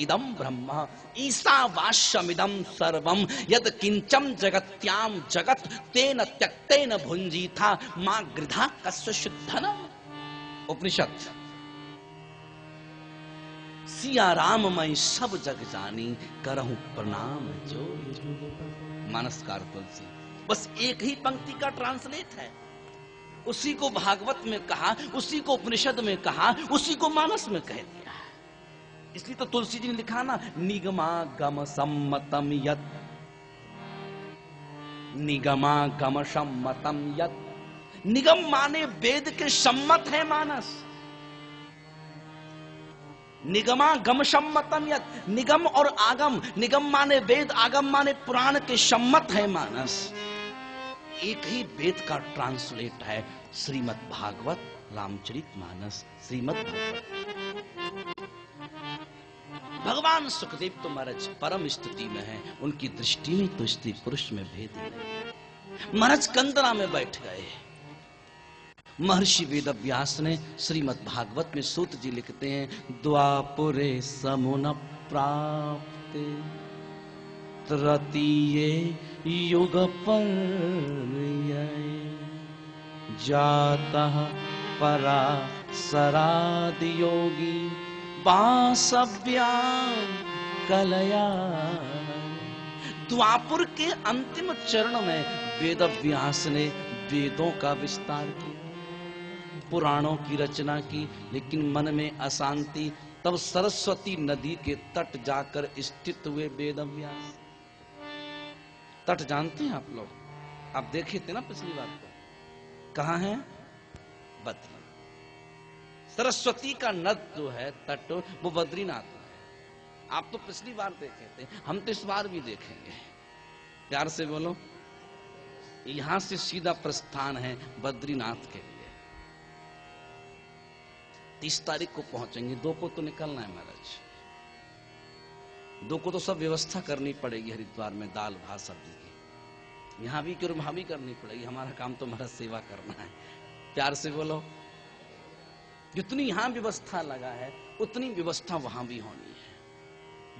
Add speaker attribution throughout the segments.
Speaker 1: इदम ब्रह्म ईशावास्यमिदं सर्वम यद किंचम जगत्याम जगत तेन त्यक्तेन भुंजीथा मां गृधा कस्य शुद्धनम। उपनिषद। सिया राम मैं सब जग जानी करहूं प्रणाम जो। मानसकार तुलसी। बस एक ही पंक्ति का ट्रांसलेट है, उसी को भागवत में कहा, उसी को उपनिषद में कहा, उसी को मानस में कह दिया। इसलिए तो तुलसी जी ने लिखा ना, निगमागम सम्मतम यत्, निगमागम सम्मतम यत्। निगम माने वेद के सम्मत है मानस। निगमागम सम्मतम यत्, निगम और आगम, निगम माने वेद, आगम माने पुराण के सम्मत है मानस। एक ही वेद का ट्रांसलेट है श्रीमद् भागवत रामचरितमानस। श्रीमद् भागवत। भगवान सुखदेव तो महाराज परम स्थिति में है, उनकी दृष्टि में तो स्त्री पुरुष में भेद नहीं। महाराज कंदरा में बैठ गए। महर्षि वेदव्यास ने श्रीमद् भागवत में सूत जी लिखते हैं, द्वापुरे समुन प्राप्ते तृतीये युग पर्यये जातः पराशरादि योगी वासव्याम कलया। द्वापुर के अंतिम चरण में वेदव्यास ने वेदों का विस्तार किया, पुराणों की रचना की, लेकिन मन में अशांति। तब सरस्वती नदी के तट जाकर स्थित हुए वेदव्यास। तट जानते हैं आप लोग, आप देखे थे ना पिछली बार को, कहां है? बद्री। सरस्वती का नद जो है तट, वो बद्रीनाथ में है। आप तो पिछली बार देखे थे, हम तो इस बार भी देखेंगे। प्यार से बोलो। यहां से सीधा प्रस्थान है बद्रीनाथ के लिए। 30 तारीख को पहुंचेंगे, 2 को तो निकलना है महाराज। 2 को तो सब व्यवस्था करनी पड़ेगी हरिद्वार में, दाल भात सब्जी की। यहां भी और वहां भी करनी पड़ेगी। हमारा काम तो महाराज सेवा करना है। प्यार से बोलो। जितनी यहां व्यवस्था लगा है उतनी व्यवस्था वहां भी होनी है।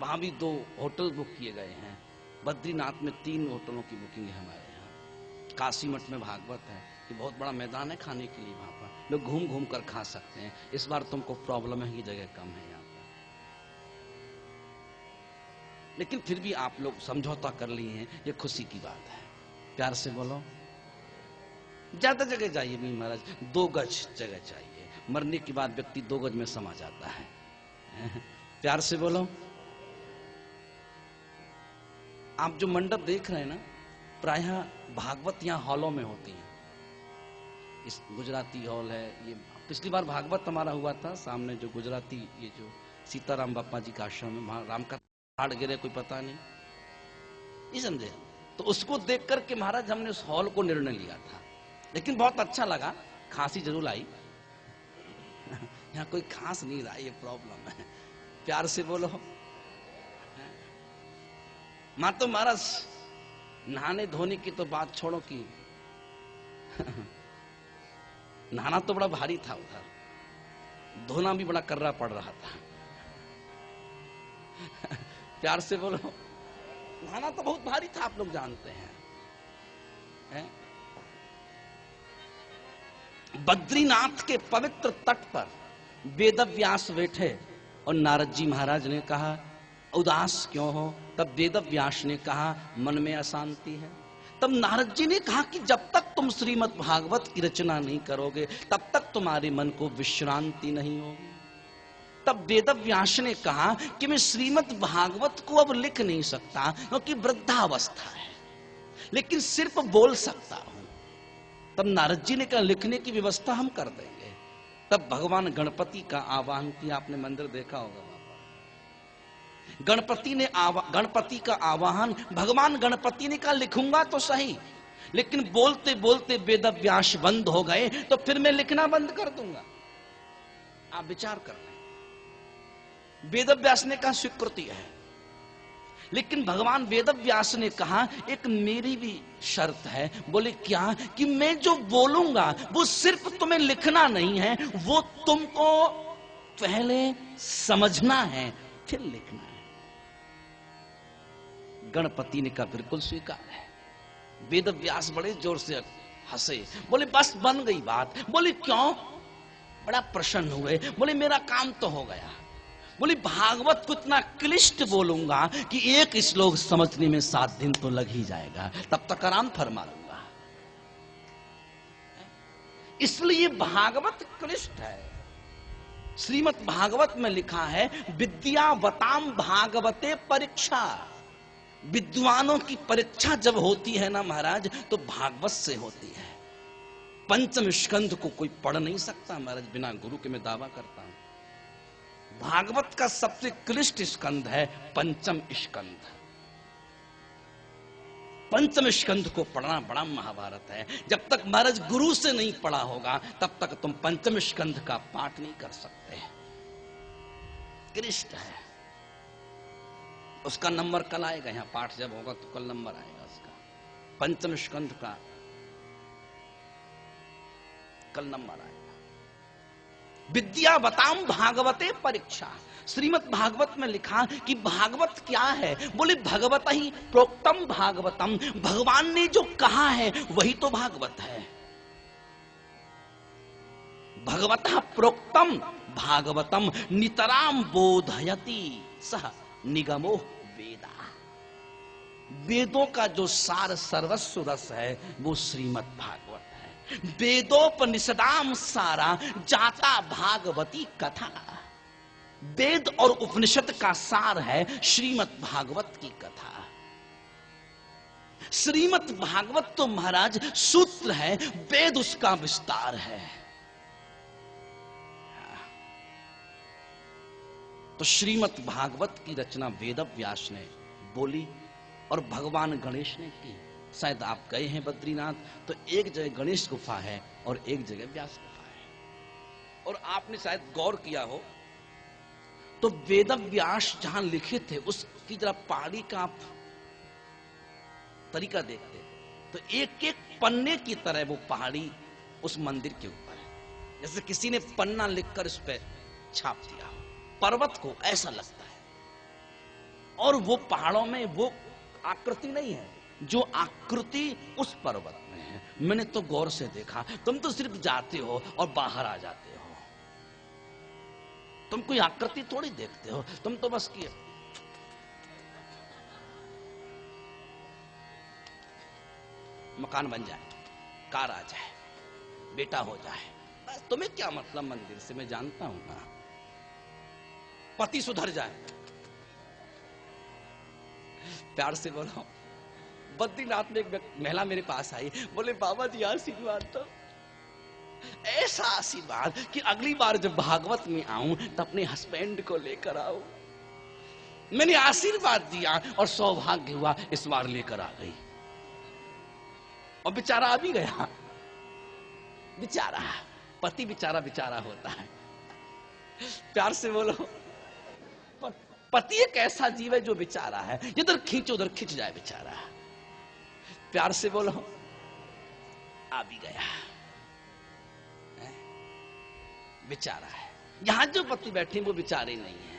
Speaker 1: वहां भी 2 होटल बुक किए गए हैं। बद्रीनाथ में 3 होटलों की बुकिंग है हमारे यहाँ। काशी मठ में भागवत है, कि बहुत बड़ा मैदान है खाने के लिए, वहां पर लोग घूम घूम कर खा सकते हैं। इस बार तुमको प्रॉब्लम है कि जगह कम है यहाँ पर, लेकिन फिर भी आप लोग समझौता कर लिए हैं, ये खुशी की बात है। प्यार से बोलो। ज्यादा जगह जाइए भी महाराज, 2 गज जगह चाहिए। मरने के बाद व्यक्ति 2 गज में समा जाता है। प्यार से बोलो। आप जो मंडप देख रहे हैं ना, प्रायः भागवत यहाँ हॉलों में होती है। इस गुजराती हॉल है, ये पिछली बार भागवत हमारा हुआ था सामने, जो गुजराती, ये जो सीताराम बापा जी का आश्रम है, वहां राम का हाड़ गिरे कोई पता नहीं, ये समझे। तो उसको देख करके महाराज हमने उस हॉल को निर्णय लिया था, लेकिन बहुत अच्छा लगा। खांसी जरूर आई। यहाँ कोई खांस नहीं रहा, ये प्रॉब्लम है। प्यार से बोलो। मां तो महाराज नहाने धोने की तो बात छोड़ो कि नहाना तो बड़ा भारी था उधर, धोना भी बड़ा कर्रा पड़ रहा था। प्यार से बोलो। नहाना तो बहुत भारी था, आप लोग जानते हैं। बद्रीनाथ के पवित्र तट पर वेदव्यास बैठे और नारद जी महाराज ने कहा, उदास क्यों हो? तब वेदव्यास ने कहा, मन में अशांति है। तब नारद जी ने कहा कि जब तक तुम श्रीमद् भागवत की रचना नहीं करोगे तब तक तुम्हारे मन को विश्रांति नहीं होगी। तब वेदव्यास ने कहा कि मैं श्रीमद् भागवत को अब लिख नहीं सकता क्योंकि वृद्धावस्था है, लेकिन सिर्फ बोल सकता हूं। तब नारद जी ने कहा, लिखने की व्यवस्था हम कर देंगे। तब भगवान गणपति का आवाहन किया। आपने मंदिर देखा होगा, गणपति का आवाहन, भगवान गणपति ने कहा लिखूंगा तो सही, लेकिन बोलते बोलते वेदव्यास बंद हो गए तो फिर मैं लिखना बंद कर दूंगा। आप विचार कर लें। वेदव्यास ने कहा स्वीकृति है, लेकिन भगवान वेदव्यास ने कहा एक मेरी भी शर्त है। बोले क्या? कि मैं जो बोलूंगा वो सिर्फ तुम्हें लिखना नहीं है, वो तुमको पहले समझना है, फिर लिखना है। गणपति ने कहा बिल्कुल स्वीकार है। वेद व्यास बड़े जोर से हंसे, बोले बस बन गई बात। बोले क्यों? बड़ा प्रसन्न हुए, बोले मेरा काम तो हो गया। बोले भागवत को इतना क्लिष्ट बोलूंगा कि एक श्लोक समझने में 7 दिन तो लग ही जाएगा, तब तक आराम फरमा लूंगा। इसलिए भागवत क्लिष्ट है। श्रीमद् भागवत में लिखा है विद्यावताम भागवते परीक्षा। विद्वानों की परीक्षा जब होती है ना महाराज, तो भागवत से होती है। पंचम स्कंध को कोई पढ़ नहीं सकता महाराज बिना गुरु के, मैं दावा करता हूं। भागवत का सबसे क्लिष्ट स्कंध है पंचम स्कंध। पंचम स्कंध को पढ़ना बड़ा महाभारत है। जब तक महाराज गुरु से नहीं पढ़ा होगा तब तक तुम पंचम स्कंध का पाठ नहीं कर सकते। क्लिष्ट है। उसका नंबर कल आएगा, यहां पाठ जब होगा तो कल नंबर आएगा उसका। पंचम स्कंध का कल नंबर आएगा। विद्यावताम भागवते परीक्षा। श्रीमद् भागवत में लिखा कि भागवत क्या है? बोले भगवत ही प्रोक्तम भागवतम। भगवान ने जो कहा है वही तो भागवत है। भगवतः प्रोक्तम भागवतम नितराम बोधयति सह निगमो वेदा। वेदों का जो सार सर्वस्व रस है वो श्रीमद् भागवत है। वेदोपनिषदाम सारा जाता भागवती कथा। वेद और उपनिषद का सार है श्रीमद् भागवत की कथा। श्रीमद् भागवत तो महाराज सूत्र है, वेद उसका विस्तार है। तो श्रीमद् भागवत की रचना वेद व्यास ने बोली और भगवान गणेश ने की। शायद आप गए हैं बद्रीनाथ, तो एक जगह गणेश गुफा है और एक जगह व्यास गुफा है। और आपने शायद गौर किया हो तो वेद व्यास जहां लिखे थे उसकी जरा पहाड़ी का आप तरीका देखते तो एक एक पन्ने की तरह वो पहाड़ी उस मंदिर के ऊपर है, जैसे किसी ने पन्ना लिखकर उस पर छाप दिया हो। पर्वत को ऐसा लगता है। और वो पहाड़ों में वो आकृति नहीं है जो आकृति उस पर्वत में है। मैंने तो गौर से देखा। तुम तो सिर्फ जाते हो और बाहर आ जाते हो, तुम कोई आकृति थोड़ी देखते हो। तुम तो बस किए मकान बन जाए, कार आ जाए, बेटा हो जाए, बस तुम्हें क्या मतलब मंदिर से, मैं जानता हूं ना। पति सुधर जाए, प्यार से बोलो। बद्रीनाथ में एक महिला मेरे पास आई, बोले बाबा जी आशीर्वाद तो ऐसा आशीर्वाद कि अगली बार जब भागवत में आऊं तो अपने हस्बैंड को लेकर आऊं। मैंने आशीर्वाद दिया और सौभाग्य हुआ, इस बार लेकर आ गई। और बेचारा आ भी गया। बेचारा पति बेचारा बेचारा होता है। प्यार से बोलो। पति एक ऐसा जीव है जो बेचारा है, इधर खींचो उधर खींच जाए बेचारा। प्यार से बोलो। आ भी गया, बेचारा है। यहां जो पति बैठे वो बेचारे नहीं है।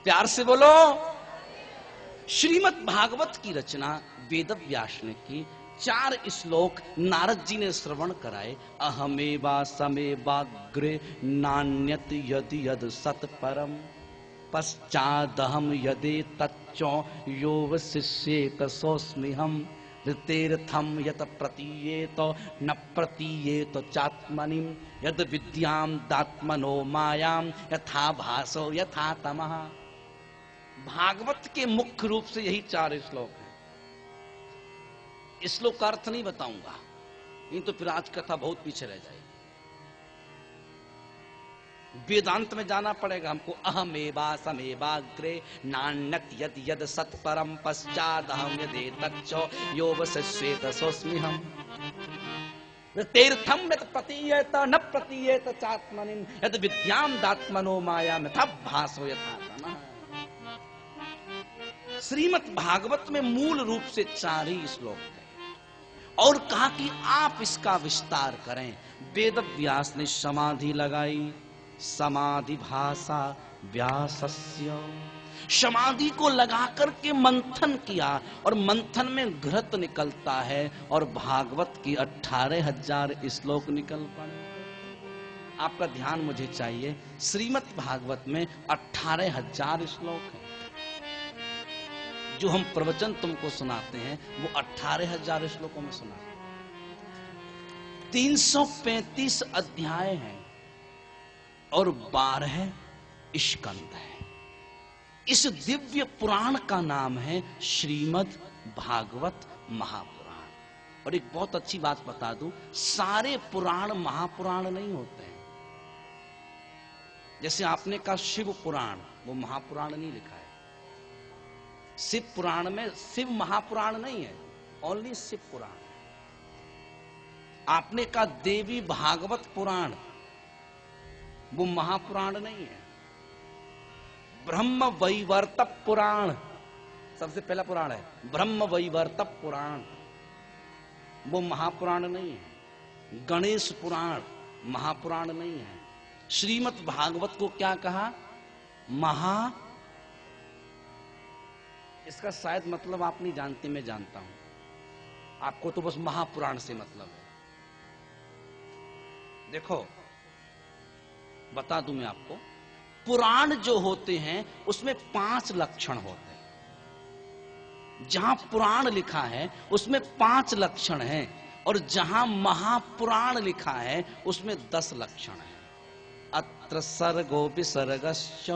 Speaker 1: प्यार से बोलो। श्रीमद् भागवत की रचना वेद व्यास ने की। 4 श्लोक नारद जी ने श्रवण कराए। अहमेवा समेवाग्रे नान्यत यदि यद सत परम पश्चादहम यदे तच्चो यो शिष्ये कसोस्म्यहम ऋतेर्थम यत प्रतीयेत न प्रतीयेत चात्मनिम यद विद्याम दात्मनो मायाम यथा भासो यथा तमः। भागवत के मुख्य रूप से यही 4 श्लोक हैं। श्लोक का अर्थ नहीं बताऊंगा, नहीं तो फिर आज कथा बहुत पीछे रह जाएगी। वेदांत में जाना पड़ेगा हमको। अहमेवा समेवाग्रे नान्यत यद यद सत्परम पश्चादहम यदे तच्चो यो वशिष्येत सोऽस्म्यहम् तीर्थम यत् प्रतीयेत न प्रतीयेत चात्मनिम् यद विद्याम दात्मनो मायाम यथा भासो यथा तमः। श्रीमद् भागवत में मूल रूप से 4 ही श्लोक थे और कहा कि आप इसका विस्तार करें। वेद व्यास ने समाधि लगाई, समाधि भाषा व्यासस्य। समाधि को लगा करके मंथन किया और मंथन में घृत निकलता है और भागवत की 18,000 श्लोक निकल पड़े। आपका ध्यान मुझे चाहिए, श्रीमद् भागवत में 18,000 श्लोक हैं। जो हम प्रवचन तुमको सुनाते हैं वो 18,000 श्लोकों में सुनाते हैं। 335 अध्याय हैं और 12 स्कंद है। इस दिव्य पुराण का नाम है श्रीमद् भागवत महापुराण। और एक बहुत अच्छी बात बता दूं, सारे पुराण महापुराण नहीं होते हैं। जैसे आपने कहा शिव पुराण, वो महापुराण नहीं लिखा है। शिव पुराण में शिव महापुराण नहीं है, ओनली शिव पुराण। आपने कहा देवी भागवत पुराण, वो महापुराण नहीं है। ब्रह्म वैवर्तक पुराण सबसे पहला पुराण है, ब्रह्म वैवर्तक पुराण, वो महापुराण नहीं है। गणेश पुराण महापुराण नहीं है। श्रीमद् भागवत को क्या कहा? इसका शायद मतलब आप नहीं जानते, मैं जानता हूं। आपको तो बस महापुराण से मतलब है। देखो बता दूं मैं आपको, पुराण जो होते हैं उसमें 5 लक्षण होते हैं। जहां पुराण लिखा है उसमें 5 लक्षण हैं और जहां महापुराण लिखा है उसमें 10 लक्षण हैं। अत्र सर्गो विसर्गश्च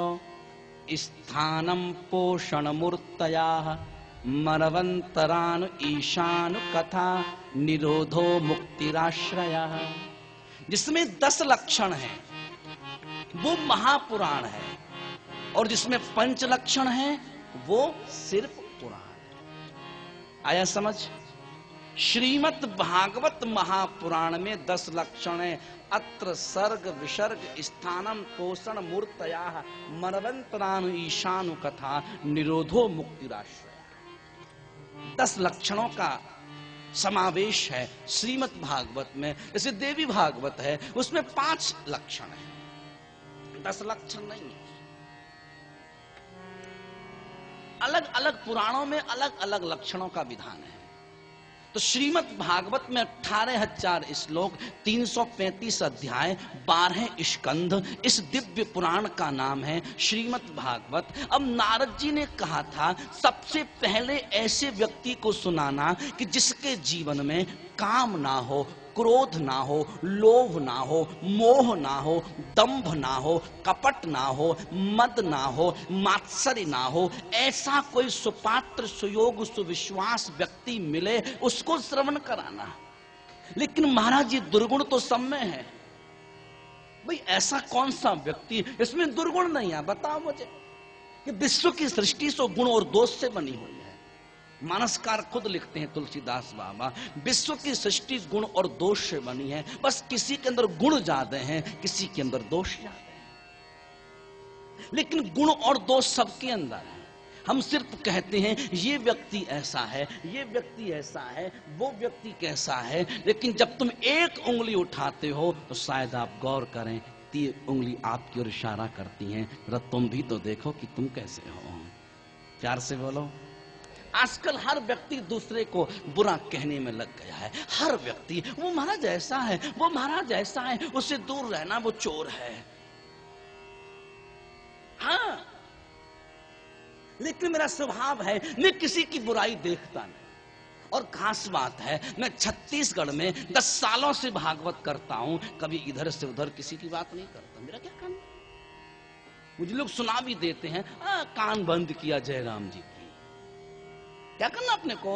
Speaker 1: स्थानम पोषण मूर्तयाः मरवंतरानु ईशानु कथा निरोधो मुक्तिराश्रयः। जिसमें 10 लक्षण हैं वो महापुराण है और जिसमें 5 लक्षण हैं वो सिर्फ पुराण है। आया समझ? श्रीमद् भागवत महापुराण में 10 लक्षण है। अत्र सर्ग विसर्ग स्थानम पोषण मूर्तयाः मरवंतरानु ईशानु कथा निरोधो मुक्तिराश्रयः। 10 लक्षणों का समावेश है श्रीमद् भागवत में। जैसे देवी भागवत है उसमें 5 लक्षण है, 10 लक्षण नहीं है। अलग अलग पुराणों में अलग अलग लक्षणों का विधान है। तो श्रीमद् भागवत में 18,000 श्लोक, 335 अध्याय, 12 स्कंध, इस दिव्य पुराण का नाम है श्रीमद् भागवत। अब नारद जी ने कहा था सबसे पहले ऐसे व्यक्ति को सुनाना कि जिसके जीवन में काम ना हो, क्रोध ना हो, लोभ ना हो, मोह ना हो, दंभ ना हो, कपट ना हो, मद ना हो, मात्सर्य ना हो, ऐसा कोई सुपात्र सुयोग सुविश्वास व्यक्ति मिले उसको श्रवण कराना। लेकिन महाराज जी दुर्गुण तो सब में है। भाई ऐसा कौन सा व्यक्ति इसमें दुर्गुण नहीं है? बताओ मुझे कि विश्व की सृष्टि सो गुण और दोष से बनी हुई है। मानसकार खुद लिखते हैं तुलसीदास बाबा, विश्व की सृष्टि गुण और दोष से बनी है। बस किसी के अंदर गुण ज्यादा हैं, किसी के अंदर दोष ज्यादा है, लेकिन गुण और दोष सबके अंदर है। हम सिर्फ कहते हैं ये व्यक्ति ऐसा है, ये व्यक्ति ऐसा है, वो व्यक्ति कैसा है, लेकिन जब तुम एक उंगली उठाते हो तो शायद आप गौर करें 3 उंगली आपकी ओर इशारा करती हैं, जरा तुम भी तो देखो कि तुम कैसे हो। प्यार से बोलो। आजकल हर व्यक्ति दूसरे को बुरा कहने में लग गया है। हर व्यक्ति वो महाराज ऐसा है, वो महाराज ऐसा है, उससे दूर रहना, वो चोर है। हाँ, लेकिन मेरा स्वभाव है मैं किसी की बुराई देखता नहीं। और खास बात है मैं छत्तीसगढ़ में 10 सालों से भागवत करता हूं, कभी इधर से उधर किसी की बात नहीं करता। मेरा क्या काम? मुझे लोग सुना भी देते हैं, कान बंद किया जयराम जी की। क्या करना अपने को?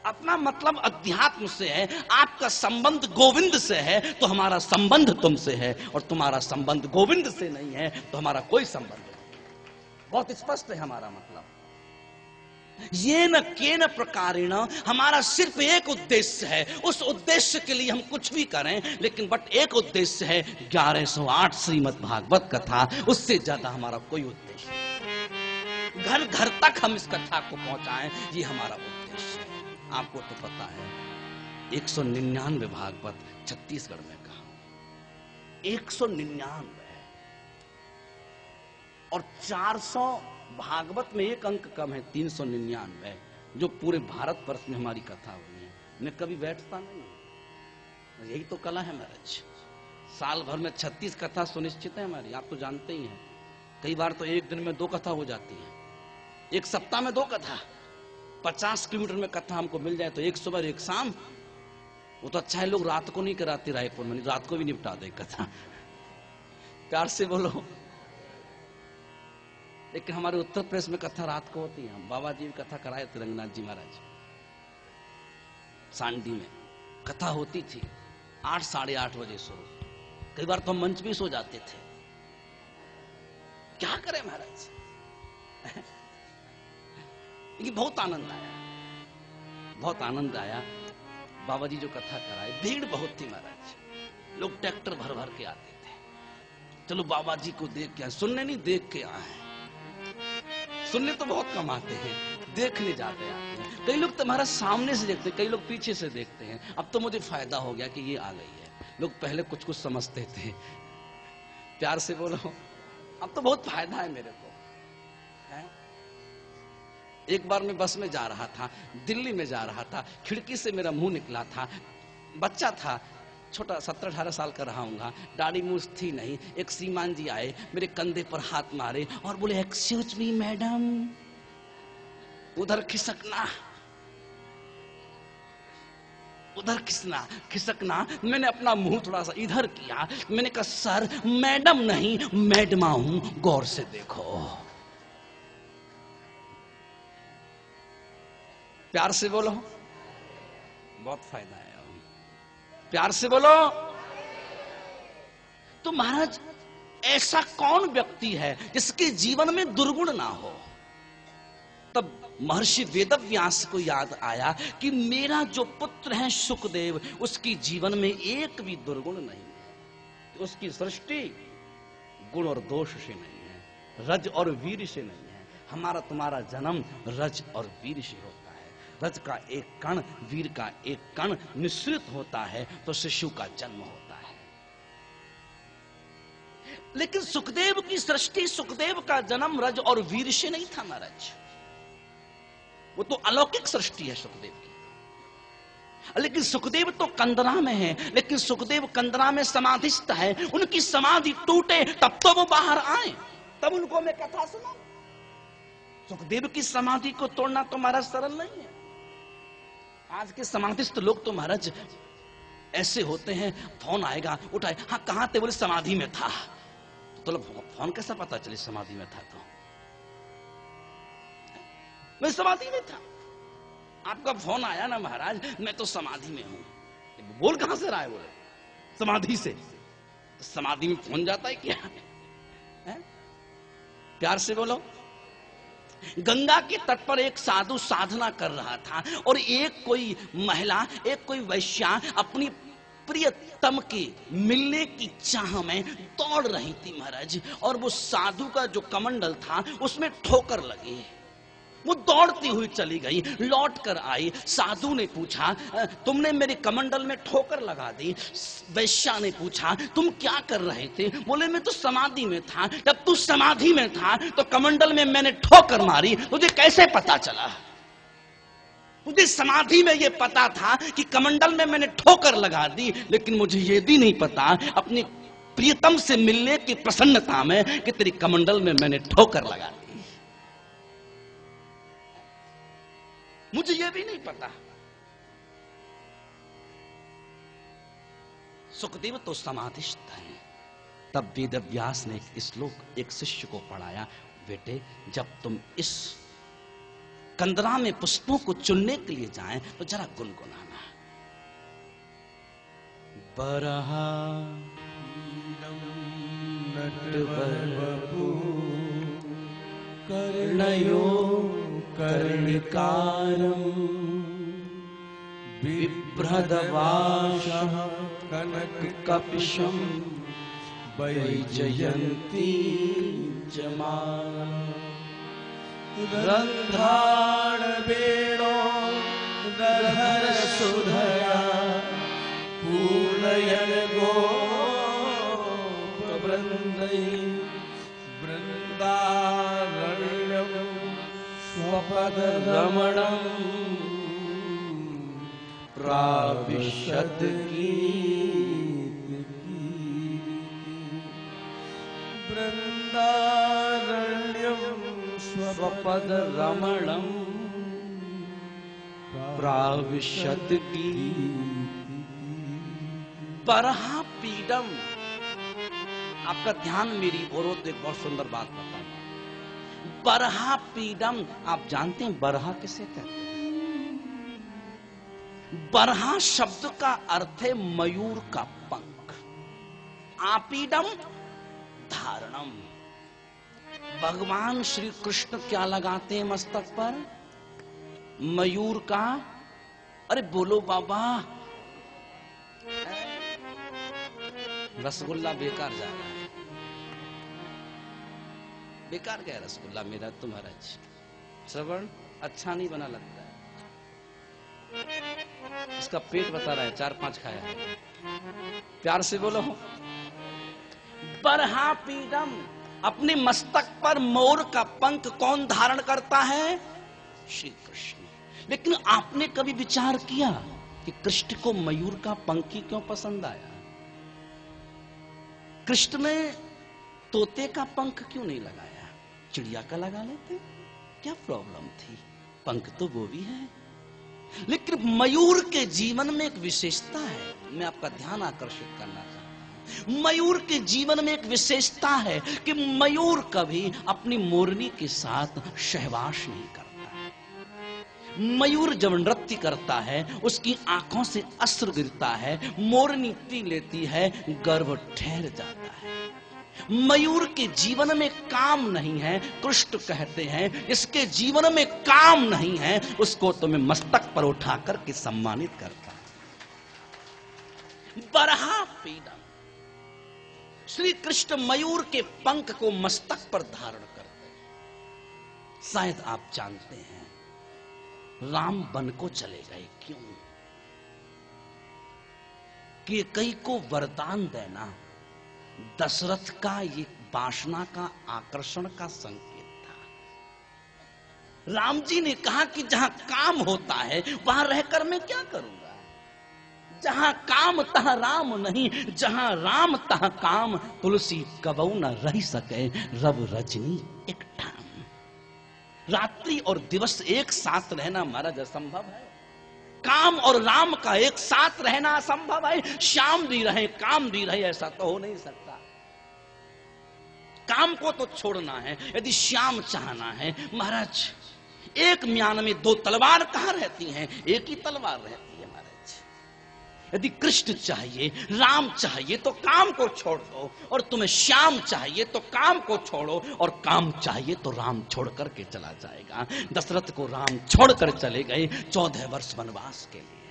Speaker 1: अपना मतलब अध्यात्म से है। आपका संबंध गोविंद से है तो हमारा संबंध तुमसे है, और तुम्हारा संबंध गोविंद से नहीं है तो हमारा कोई संबंध नहीं। बहुत स्पष्ट है हमारा मतलब। ये न केन प्रकारेण, हमारा सिर्फ एक उद्देश्य है। उस उद्देश्य के लिए हम कुछ भी करें, लेकिन बट एक उद्देश्य है 1108 श्रीमद् भागवत कथा। उससे ज्यादा हमारा कोई उद्देश्य नहीं। घर घर तक हम इस कथा को पहुंचाएं, ये हमारा उद्देश्य है। आपको तो पता है 199 भागवत छत्तीसगढ़ में कहा, 199। और 400 भागवत में एक अंक कम है, 399, जो पूरे भारत वर्ष में हमारी कथा हुई है। मैं कभी बैठता नहीं हूं, यही तो कला है महाराज। साल भर में 36 कथा सुनिश्चित है हमारी, आप तो जानते ही हैं। कई बार तो एक दिन में 2 कथा हो जाती है, एक सप्ताह में 2 कथा। 50 किलोमीटर में कथा हमको मिल जाए तो एक सुबह एक शाम। वो तो अच्छा है लोग रात को नहीं कराते रायपुर में, रात को भी निपटा दे कथा। प्यार से बोलो। लेकिन हमारे उत्तर प्रदेश में कथा रात को होती है। बाबा जी कथा कराए थे, रंगनाथ जी महाराज सांडी में कथा होती थी 8 साढ़े 8 बजे शुरू। कई बार तो हम मंच भी सो जाते थे। क्या करें महाराज। लेकिन बहुत आनंद आया, बहुत आनंद आया। बाबा जी जो कथा कराए, भीड़ बहुत थी महाराज, लोग ट्रैक्टर भर भर के आते थे। चलो बाबा जी को देख के आए, सुनने नहीं देख के आए। सुनने तो बहुत कम आते हैं, देखने जाते आते हैं। कई लोग तुम्हारा सामने से देखते हैं, कई लोग पीछे से देखते हैं। अब तो मुझे फायदा हो गया कि ये आ गई है। लोग पहले कुछ कुछ समझते थे। प्यार से बोलो, अब तो बहुत फायदा है मेरे को है? एक बार मैं बस में जा रहा था, दिल्ली में जा रहा था, खिड़की से मेरा मुंह निकला था। बच्चा था, छोटा 17-18 साल का रहा हूंगा, दाढ़ी मूछ थी नहीं। एक श्रीमान जी आए, मेरे कंधे पर हाथ मारे और बोले, एक्सक्यूज मी मैडम। उधर खिसकना, उधर खिसकना। मैंने अपना मुंह थोड़ा सा इधर किया। मैंने कहा, सर मैडम नहीं, मैडमा हूं, गौर से देखो। प्यार से बोलो, बहुत फायदा है। प्यार से बोलो। तो महाराज, ऐसा कौन व्यक्ति है जिसके जीवन में दुर्गुण ना हो? तब महर्षि वेदव्यास को याद आया कि मेरा जो पुत्र है सुखदेव, उसकी जीवन में एक भी दुर्गुण नहीं है। उसकी सृष्टि गुण और दोष से नहीं है, रज और वीर से नहीं है। हमारा तुम्हारा जन्म रज और वीर से होता है। रज का एक कण, वीर का एक कण मिश्रित होता है तो शिशु का जन्म होता है। लेकिन सुखदेव की सृष्टि, सुखदेव का जन्म रज और वीर से नहीं था महाराज। वो तो अलौकिक सृष्टि है सुखदेव की। लेकिन सुखदेव तो कंदरा में है, लेकिन सुखदेव कंदरा में समाधिस्थ है। उनकी समाधि टूटे तब तो वो बाहर आए, तब उनको मैं कथा सुनाऊं। सुखदेव की समाधि को तोड़ना तो महाराज सरल नहीं है। आज के समाधिस्थ लोग तो महाराज ऐसे होते हैं, फोन आएगा, उठाए, हाँ कहां थे? बोले समाधि में था। तो फोन कैसा पता चले समाधि में था? तो मैं समाधि में था, आपका फोन आया ना महाराज, मैं तो समाधि में हूं। बोल कहां से रहा है? बोले समाधि से। तो समाधि में फोन जाता है क्या है? प्यार से बोलो। गंगा के तट पर एक साधु साधना कर रहा था और एक कोई महिला, एक कोई वैश्या अपनी प्रियतम के मिलने की चाह में दौड़ रही थी महाराज। और वो साधु का जो कमंडल था उसमें ठोकर लगी। वो दौड़ती हुई चली गई, लौट कर आई। साधु ने पूछा, तुमने मेरे कमंडल में ठोकर लगा दी। वैश्या ने पूछा, तुम क्या कर रहे थे? बोले मैं तो समाधि में था। जब तू समाधि में था तो कमंडल में मैंने ठोकर मारी, तुझे कैसे पता चला? मुझे समाधि में ये पता था कि कमंडल में मैंने ठोकर लगा दी, लेकिन मुझे ये भी नहीं पता अपनी प्रियतम से मिलने की प्रसन्नता में कि तेरी कमंडल में मैंने ठोकर लगा दी। मुझे यह भी नहीं पता। सुखदेव तो समाधिस्थ हैं। तब वेदव्यास ने एक श्लोक एक शिष्य को पढ़ाया, बेटे जब तुम इस कंदरा में पुष्पों को चुनने के लिए जाएं तो जरा गुनगुनाना। बरहा नटवरवपु कर्णयो कर्णिकारं बिभ्रदवाशः कनककपिशं वैजयन्ती जमानः। रन्ध्राणवेणो दधर सुधया पूर्णयन् गोपवृन्दै वृन्द
Speaker 2: वृंदारण्यम स्वपद रमणम प्राविशद वृंदारण्यम स्वपद रमणम
Speaker 1: प्राविशद की बरहा पीडम। आपका ध्यान मेरी ओर हो तो एक बहुत सुंदर बात बताऊंगा। बरहा पीडम, आप जानते हैं बरहा किसे कहते हैं? बरहा शब्द का अर्थ है मयूर का पंख। आपीडम धारणम। भगवान श्री कृष्ण क्या लगाते हैं मस्तक पर? मयूर का। अरे बोलो बाबा, रसगुल्ला बेकार जा रहा है। बेकार गया रसगुल्ला मेरा तुम्हारा। श्रवण अच्छा नहीं बना लगता है। इसका पेट बता रहा है 4-5 खाया है। प्यार से बोलो। बरहा पीडम, अपने मस्तक पर मोर का पंख कौन धारण करता है? श्री कृष्ण। लेकिन आपने कभी विचार किया कि कृष्ण को मयूर का पंख ही क्यों पसंद आया? कृष्ण ने तोते का पंख क्यों नहीं लगाया? चिड़िया का लगा लेते, क्या प्रॉब्लम थी? पंख तो वो भी है। लेकिन मयूर के जीवन में एक विशेषता है, मैं आपका ध्यान आकर्षित करना चाहता हूं। मयूर के जीवन में एक विशेषता है कि मयूर कभी अपनी मोरनी के साथ सहवास नहीं करता। मयूर जब नृत्य करता है उसकी आंखों से अश्रु गिरता है, मोरनी पी लेती है, गर्भ ठहर जाता है। मयूर के जीवन में काम नहीं है। कृष्ण कहते हैं इसके जीवन में काम नहीं है, उसको तो मैं मस्तक पर उठा करके सम्मानित करता हूं। बरहा पीडम, श्री कृष्ण मयूर के पंख को मस्तक पर धारण करते हैं। शायद आप जानते हैं राम वन को चले गए क्यों? कि कई को वरदान देना दशरथ का ये वासना का आकर्षण का संकेत था। राम जी ने कहा कि जहां काम होता है वहां रहकर मैं क्या करूंगा? जहां काम तहां राम नहीं, जहां राम तहां काम, तुलसी कबऊ न रह सके रब रजनी एक ठाम। रात्रि और दिवस एक साथ रहना महाराज असंभव है। काम और राम का एक साथ रहना असंभव है। श्याम भी रहे काम भी रहे, ऐसा तो हो नहीं सकता। काम को तो छोड़ना है यदि श्याम चाहना है। महाराज एक म्यान में 2 तलवार कहां रहती हैं? एक ही तलवार रहती है महाराज। यदि कृष्ण चाहिए, राम चाहिए तो काम को छोड़ दो, और तुम्हें श्याम चाहिए तो काम को छोड़ो, और काम चाहिए तो राम छोड़ करके चला जाएगा। दशरथ को राम छोड़कर चले गए 14 वर्ष वनवास के लिए।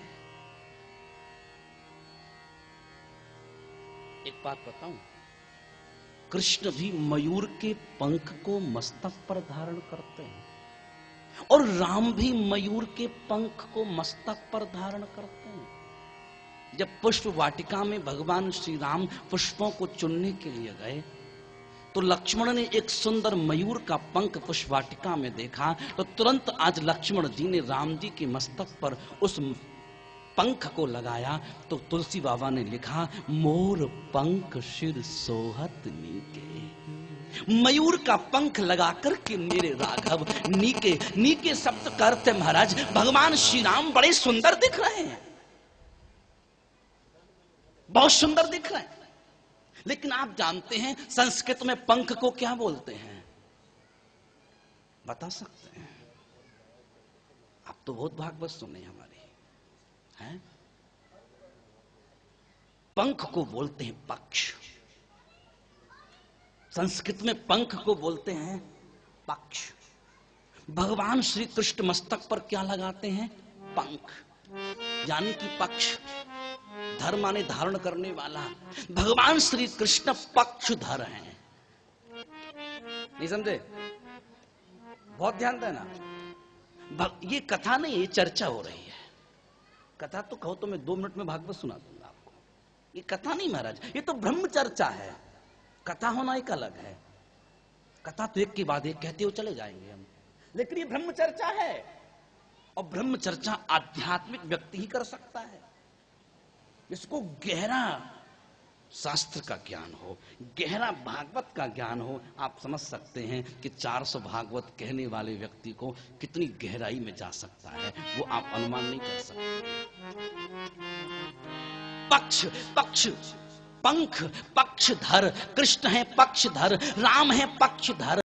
Speaker 1: एक बात बताऊं, कृष्ण भी मयूर के पंख को मस्तक पर धारण करते हैं, और राम भी मयूर के पंख को मस्तक पर धारण करते हैं। जब पुष्प वाटिका में भगवान श्री राम पुष्पों को चुनने के लिए गए तो लक्ष्मण ने एक सुंदर मयूर का पंख पुष्प वाटिका में देखा, तो तुरंत आज लक्ष्मण जी ने राम जी के मस्तक पर उस पंख को लगाया। तो तुलसी बाबा ने लिखा, मोर पंख शिर सोहत नीके। मयूर का पंख लगाकर के मेरे राघव नीके। नीके शब्द का अर्थ है महाराज भगवान श्री राम बड़े सुंदर दिख रहे हैं, बहुत सुंदर दिख रहे हैं। लेकिन आप जानते हैं संस्कृत में पंख को क्या बोलते हैं? बता सकते हैं? आप तो बहुत भागवत सुने हमारे हैं। पंख को बोलते हैं पक्ष। संस्कृत में पंख को बोलते हैं पक्ष। भगवान श्री कृष्ण मस्तक पर क्या लगाते हैं? पंख, यानी कि पक्ष। धर्म माने धारण करने वाला। भगवान श्री कृष्ण पक्षधर हैं। नहीं समझे? बहुत ध्यान देना। ये कथा नहीं, ये चर्चा हो रही है। कथा तो कहो तो मैं 2 मिनट में भागवत सुना दूंगा आपको। ये कथा नहीं महाराज, ये तो ब्रह्म चर्चा है। कथा होना एक अलग है। कथा तो एक के बाद एक कहते हुए चले जाएंगे हम, लेकिन ये ब्रह्म चर्चा है, और ब्रह्म चर्चा आध्यात्मिक व्यक्ति ही कर सकता है। इसको गहरा शास्त्र का ज्ञान हो, गहरा भागवत का ज्ञान हो, आप समझ सकते हैं कि 400 भागवत कहने वाले व्यक्ति को कितनी गहराई में जा सकता है, वो आप अनुमान नहीं कर सकते। पक्ष पक्ष पंख पक्षधर, कृष्ण है पक्षधर, राम है पक्षधर,